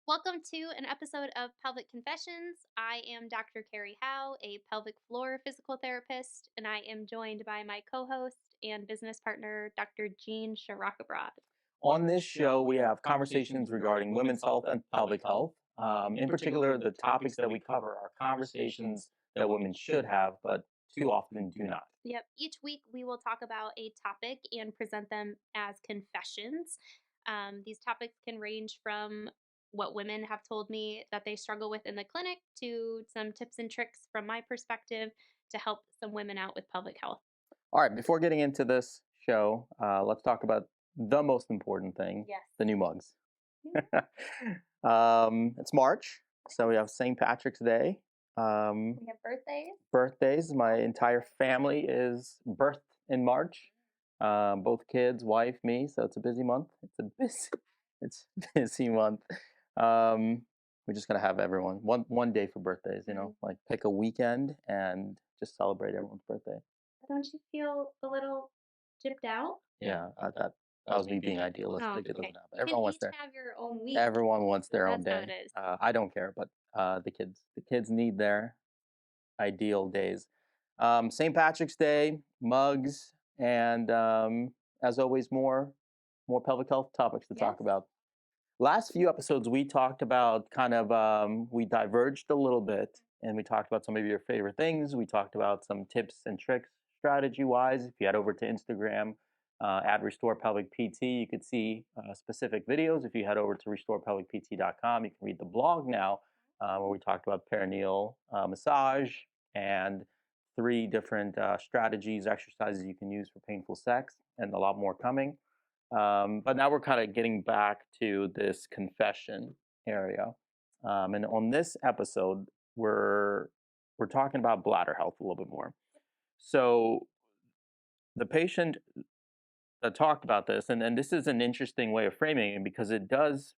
Welcome to an episode of Pelvic Confessions. I am Dr. Carrie Howe, a pelvic floor physical therapist, and I am joined by my co host and business partner, Dr. Jean Shirakabrad. On this show, we have conversations regarding women's health and pelvic health. In particular, the topics that we cover are conversations that women should have, but too often do not. Yep. Each week we will talk about a topic and present them as confessions. These topics can range from what women have told me that they struggle with in the clinic to some tips and tricks from my perspective to help some women out with pelvic health. All right, before getting into this show, let's talk about the most important thing, Yes. the new mugs. Yeah. It's March, so we have St. Patrick's Day. We have birthdays. Birthdays. My entire family is birthed in March. Both kids, wife, me. So it's a busy month. It's a busy month. We're just gonna have everyone one day for birthdays. Like pick a weekend and just celebrate everyone's birthday. Don't you feel a little gypped out? Yeah, that was me being Oh, idealistic. It okay. doesn't happen. You can each have your own week. Everyone wants their own That's how it day. is. I don't care, but the kids need their ideal days. St. Patrick's Day, mugs, and as always, more pelvic health topics to Yes. talk about. Last few episodes, we talked about we diverged a little bit, and we talked about some of your favorite things. We talked about some tips and tricks strategy wise. If you head over to Instagram, at Restore Pelvic PT, you could see specific videos. If you head over to restorepelvicpt.com, you can read the blog now, where we talked about perineal massage and three different strategies, exercises you can use for painful sex, and a lot more coming. But now we're kind of getting back to this confession area, and on this episode, we're we're talking about bladder health a little bit more. So the patient that talked about this, and this is an interesting way of framing it because it does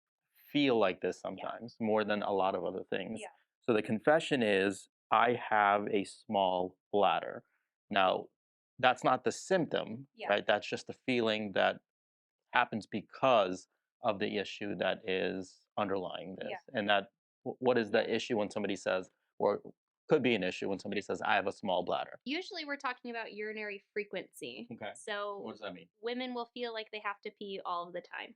feel like this sometimes more than a lot of other things. Yeah. So the confession is, I have a small bladder. Now, that's not the symptom, Yeah. right? That's just the feeling that happens because of the issue that is underlying this. Yeah. And what is the issue when somebody says, or could be an issue when somebody says, I have a small bladder? Usually we're talking about urinary frequency. Okay. So What does that mean? women will feel like they have to pee all of the time.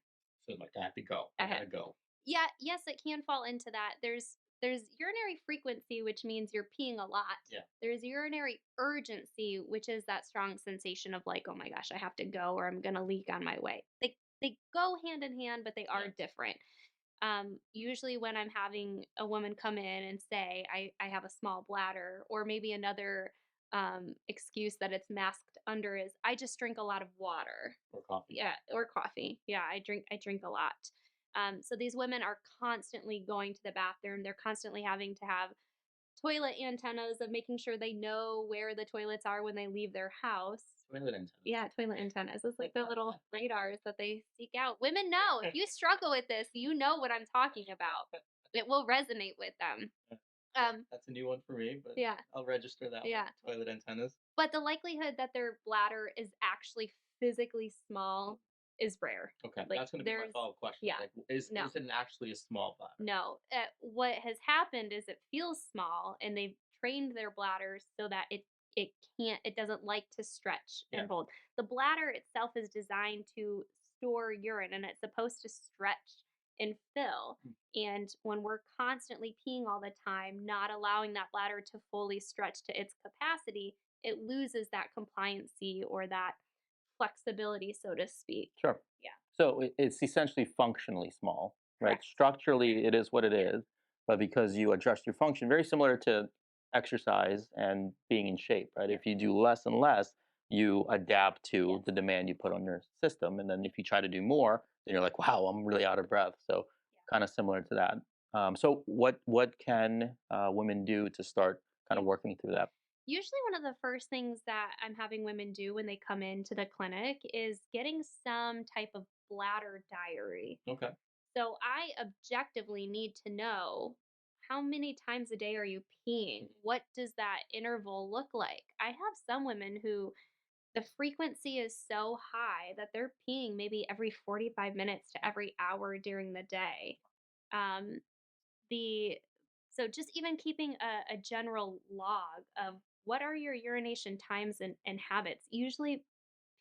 So like I have to go. I Gotta go. Yeah, yes, it can fall into that. There's urinary frequency, which means you're peeing a lot. Yeah. There's urinary urgency, which is that strong sensation of like, oh my gosh, I have to go or I'm gonna leak on my way. They go hand in hand, but they are different. Usually when I'm having a woman come in and say I have a small bladder, or maybe another excuse that it's masked under is I just drink a lot of water. Or coffee. Yeah, or coffee. Yeah, I drink a lot. So these women are constantly going to the bathroom. They're constantly having to have toilet antennas of making sure they know where the toilets are when they leave their house. Toilet antennas. Yeah, toilet antennas. It's like the little radars that they seek out. Women know. If you struggle with this, you know what I'm talking about. It will resonate with them. That's a new one for me, but Yeah. I'll register that Yeah. one. Toilet antennas. But the likelihood that their bladder is actually physically small is rare. Okay, Like, that's going to be my there's follow-up question. yeah. Like, No. is it actually a small bladder? No. What has happened is it feels small, and they've trained their bladders so that it doesn't like to stretch Yeah. and hold. The bladder itself is designed to store urine, and it's supposed to stretch and fill. Mm. And when we're constantly peeing all the time, not allowing that bladder to fully stretch to its capacity, it loses that compliancy or that flexibility, so to speak. Sure. Yeah. So it's essentially functionally small, right? Correct. Structurally, it is what it is, but because you adjust your function, very similar to exercise and being in shape, right? If you do less and less, you adapt to Yes. the demand you put on your system, and then if you try to do more, then you're like, wow, I'm really out of breath. So kind of similar to that. So what can women do to start kind of working through that? Usually, one of the first things that I'm having women do when they come into the clinic is getting some type of bladder diary. Okay. So, I objectively need to know, how many times a day are you peeing? What does that interval look like? I have some women who the frequency is so high that they're peeing maybe every 45 minutes to every hour during the day. Um, the so just even keeping a general log of what are your urination times and habits. Usually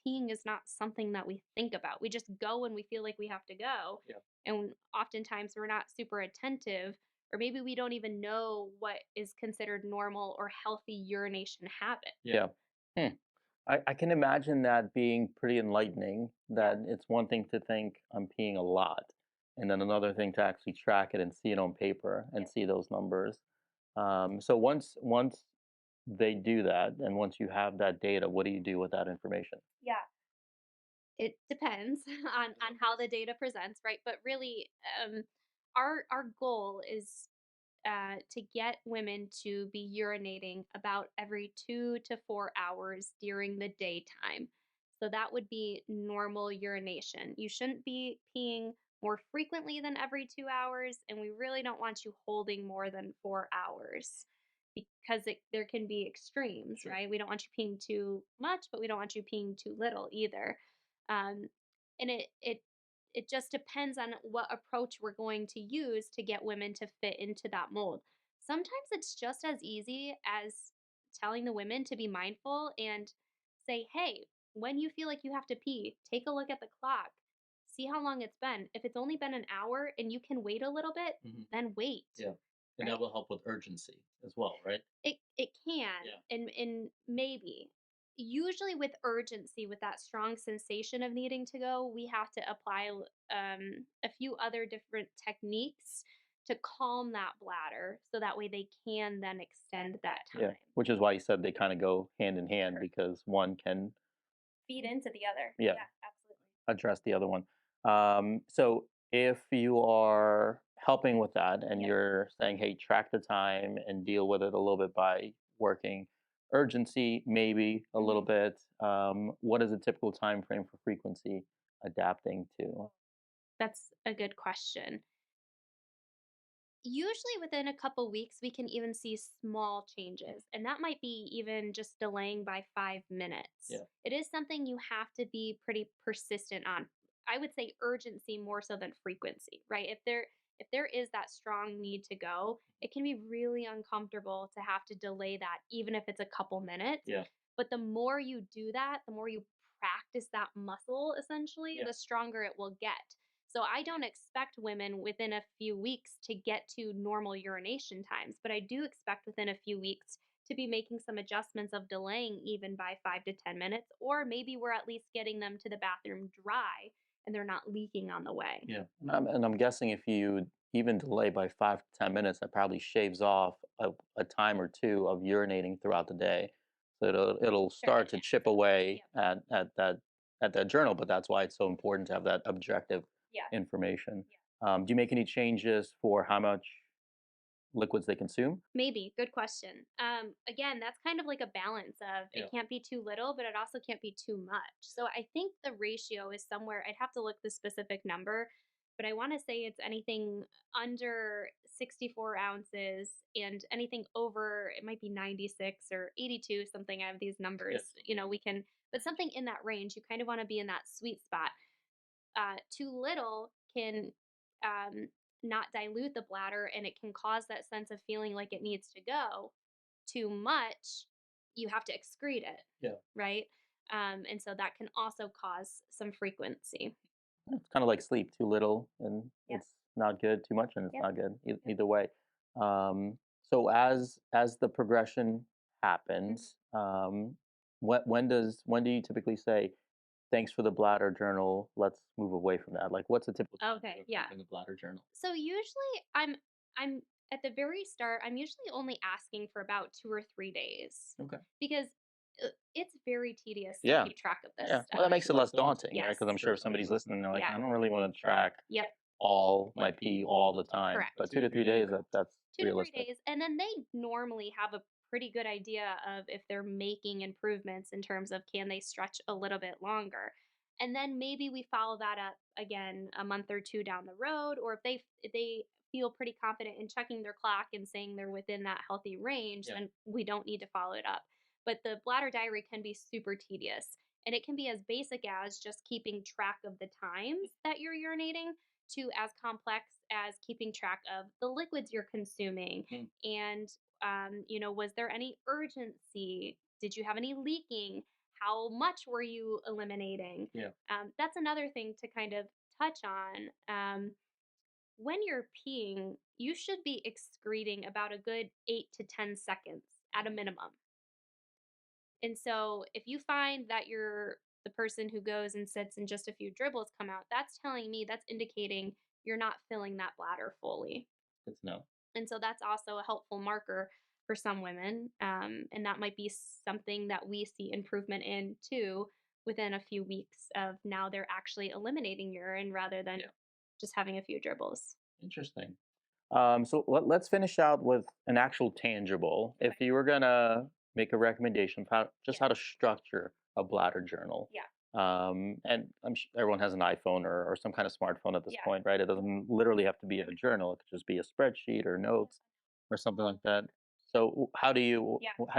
peeing is not something that we think about. We just go when we feel like we have to go. Yeah. And oftentimes we're not super attentive, or maybe we don't even know what is considered normal or healthy urination habit. Yeah. Hmm. I can imagine that being pretty enlightening. Yeah. That it's one thing to think I'm peeing a lot, and then another thing to actually track it and see it on paper and Yep. see those numbers. So once they do that, and once you have that data, what do you do with that information? Yeah. It depends on how the data presents, right? But really, our goal is to get women to be urinating about every 2 to 4 hours during the daytime. So that would be normal urination. You shouldn't be peeing more frequently than every 2 hours, and we really don't want you holding more than 4 hours because there can be extremes, Sure. right? We don't want you peeing too much, but we don't want you peeing too little either. Um, and it just depends on what approach we're going to use to get women to fit into that mold. Sometimes it's just as easy as telling the women to be mindful and say, hey, when you feel like you have to pee, take a look at the clock, see how long it's been. If it's only been an hour and you can wait a little bit, Hmm. then wait, Yeah, and that right? will help with urgency as well, right? It can, Yeah. and maybe. Usually with urgency, with that strong sensation of needing to go, we have to apply a few other different techniques to calm that bladder so that way they can then extend that Yeah, time. which is why you said they kind of go hand in hand Sure. because one can, Feed into the other. yeah, Yeah, absolutely. address the other one. So if you are helping with that and Yep. you're saying, hey, track the time and deal with it a little bit by working urgency, maybe a little Hmm. bit. What is a typical time frame for frequency adapting to? That's a good question. Usually within a couple weeks, we can even see small changes, and that might be even just delaying by 5 minutes. Yeah. It is something you have to be pretty persistent on. I would say urgency more so than frequency, right? If there is that strong need to go, it can be really uncomfortable to have to delay that, even if it's a couple minutes. Yeah. But the more you do that, the more you practice that muscle, essentially, Yeah. the stronger it will get. So I don't expect women within a few weeks to get to normal urination times, but I do expect within a few weeks to be making some adjustments of delaying even by 5 to 10 minutes, or maybe we're at least getting them to the bathroom dry and they're not leaking on the way. Yeah. And I'm guessing if you even delay by 5 to 10 minutes, that probably shaves off a time or two of urinating throughout the day. So it'll Sure. start to chip away Yep. at that journal. But that's why it's so important to have that objective Yeah. information. Yeah. Do you make any changes for how much liquids they consume? Maybe. Good question. Again, that's kind of like a balance of Yeah. it can't be too little, but it also can't be too much. So I think the ratio is somewhere, I'd have to look the specific number, but I want to say it's anything under 64 ounces and anything over, it might be 96 or 82, something. I have these Yes. numbers, we can, but something in that range. You kind of want to be in that sweet spot. Too little can um, not dilute the bladder and it can cause that sense of feeling like it needs to go. Too much, you have to excrete it, Yeah. right? And so that can also cause some frequency. It's kind of like sleep, too little and Yeah. it's not good, too much and it's Yep. not good. Yep. Either way. So as the progression Mhm. happens, when do you typically say, thanks for the bladder journal, let's move away from that? Like what's a typical time Okay. for Yeah. keeping the bladder journal? So usually I'm at the very start, I'm usually only asking for about 2 or 3 days Okay. because it's very tedious to Yeah. keep track of this Yeah. Well, stuff. that makes it less daunting, right? Yes. Because I'm sure if somebody's listening, they're like, Yeah. I don't really want to track Yep. all my pee all the time. Correct. But 2 to 3 days, that's 2 to 3 realistic. days. And then they normally have a pretty good idea of if they're making improvements in terms of can they stretch a little bit longer. And then maybe we follow that up again a month or two down the road, or if they feel pretty confident in checking their clock and saying they're within that healthy range, Yeah. then we don't need to follow it up. But the bladder diary can be super tedious. And it can be as basic as just keeping track of the times that you're urinating to as complex as keeping track of the liquids you're consuming Mm. and was there any urgency? Did you have any leaking? How much were you eliminating? Yeah. That's another thing to kind of touch on. When you're peeing, you should be excreting about a good 8 to 10 seconds at a minimum. And so if you find that you're the person who goes and sits and just a few dribbles come out, that's telling me that's indicating you're not filling that bladder fully. Good to know. And so that's also a helpful marker for some women. And that might be something that we see improvement in too within a few weeks of now they're actually eliminating urine rather than Yeah. just having a few dribbles. Interesting. So let's finish out with an actual tangible. If Okay. you were gonna make a recommendation of Yeah. how to structure a bladder journal, Yeah. and everyone has an iPhone or some kind of smartphone at this Yeah. point, right? It doesn't literally have to be a journal. It could just be a spreadsheet or notes or something like that. So Yeah. how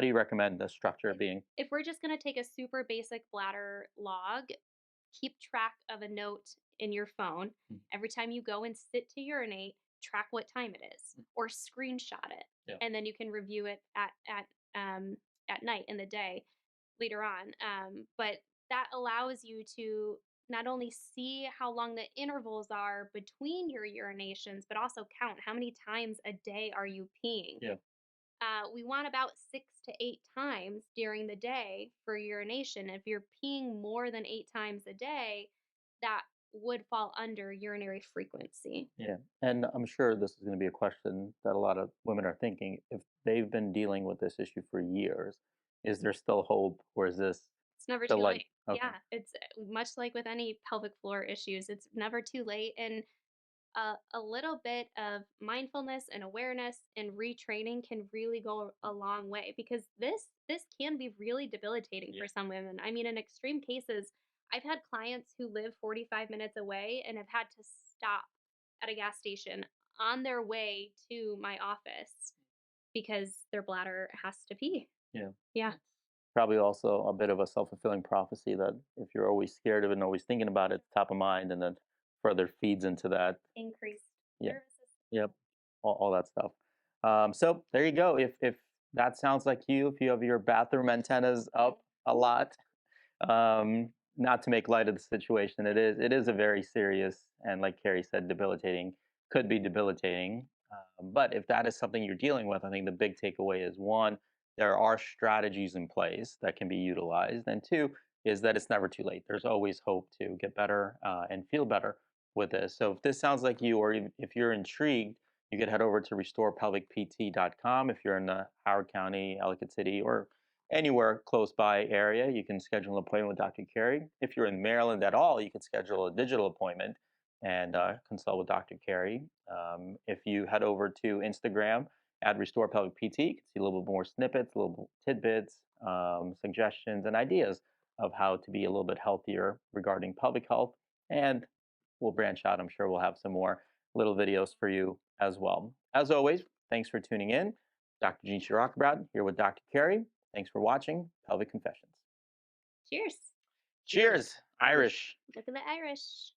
do you recommend the structure If being? if we're just gonna take a super basic bladder log, keep track of a note in your phone. Mm. Every time you go and sit to urinate, track what time it is or screenshot it. Yeah. And then you can review it at night in the day later on. But that allows you to not only see how long the intervals are between your urinations, but also count how many times a day are you peeing. Yeah. We want about 6 to 8 times during the day for urination. If you're peeing more than 8 times a day, that would fall under urinary frequency. Yeah. And I'm sure this is going to be a question that a lot of women are thinking. If they've been dealing with this issue for years, is there still hope, or is this It's never still too like late. okay? Yeah, it's much like with any pelvic floor issues, it's never too late. And a little bit of mindfulness and awareness and retraining can really go a long way because this can be really debilitating Yeah. for some women. I mean, in extreme cases, I've had clients who live 45 minutes away and have had to stop at a gas station on their way to my office because their bladder has to pee. Yeah. Yeah, Probably also a bit of a self-fulfilling prophecy that if you're always scared of it and always thinking about it, it's top of mind, and then further feeds into that. increased Yeah. nervous system. Yep. All that stuff. So there you go. If that sounds like you, if you have your bathroom antennas up a lot, not to make light of the situation, it is a very serious and, like Carrie said, debilitating. Could be debilitating. But if that is something you're dealing with, I think the big takeaway is one, there are strategies in place that can be utilized, and two is that it's never too late. There's always hope to get better and feel better with this. So if this sounds like you, or if you're intrigued, you could head over to restorepelvicpt.com. If you're in the Howard County, Ellicott City, or anywhere close by area, you can schedule an appointment with Dr. Carey. If you're in Maryland at all, you can schedule a digital appointment and consult with Dr. Carey. If you head over to Instagram at Restore Pelvic PT, you can see a little bit more snippets, a little tidbits, suggestions, and ideas of how to be a little bit healthier regarding pelvic health. And we'll branch out. I'm sure we'll have some more little videos for you as well. As always, thanks for tuning in. Dr. Jean Shirakabrad here with Dr. Carey. Thanks for watching Pelvic Confessions. Cheers. Cheers, Irish. Look at the Irish.